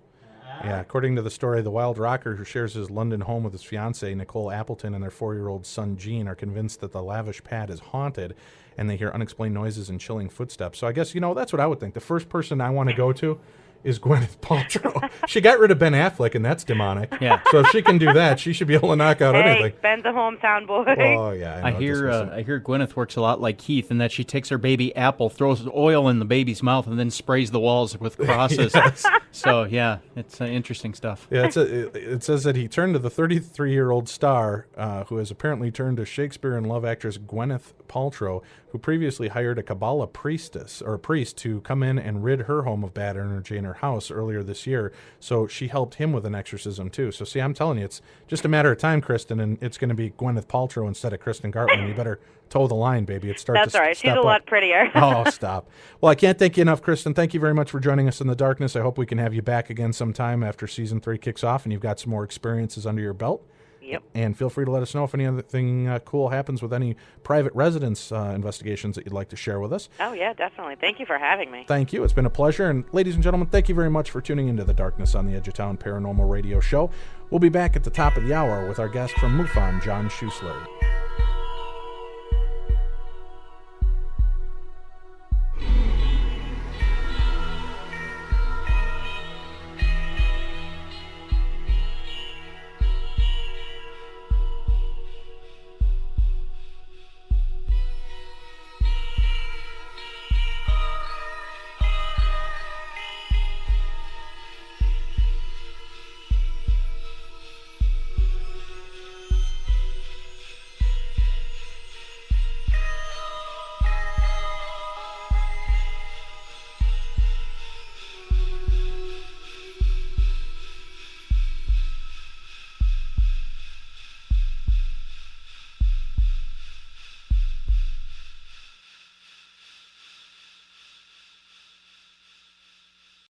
Yeah, according to the story, the wild rocker, who shares his London home with his fiancée, Nicole Appleton, and their 4-year-old son, Gene, are convinced that the lavish pad is haunted, and they hear unexplained noises and chilling footsteps. So I guess, that's what I would think. The first person I want to go to is Gwyneth Paltrow. She got rid of Ben Affleck, and that's demonic. Yeah. So if she can do that, she should be able to knock out anything. Ben's a hometown boy. Oh, yeah. I hear Gwyneth works a lot like Keith in that she takes her baby Apple, throws oil in the baby's mouth, and then sprays the walls with crosses. Yes. So, yeah, it's interesting stuff. Yeah, it says that he turned to the 33-year-old star, who has apparently turned to Shakespeare and love actress Gwyneth Paltrow, who previously hired a Kabbalah priest to come in and rid her home of bad energy in her house earlier this year. So she helped him with an exorcism too. So see, I'm telling you, it's just a matter of time, Kristen, and it's going to be Gwyneth Paltrow instead of Kristyn Gartland. You better toe the line, baby. That's all right. She's a lot prettier. Oh, stop. Well, I can't thank you enough, Kristen. Thank you very much for joining us in the darkness. I hope we can have you back again sometime after season 3 kicks off and you've got some more experiences under your belt. Yep. And feel free to let us know if anything cool happens with any private residence investigations that you'd like to share with us. Oh, yeah, definitely. Thank you for having me. Thank you. It's been a pleasure. And ladies and gentlemen, thank you very much for tuning into the Darkness on the Edge of Town Paranormal Radio Show. We'll be back at the top of the hour with our guest from MUFON, John Schuessler.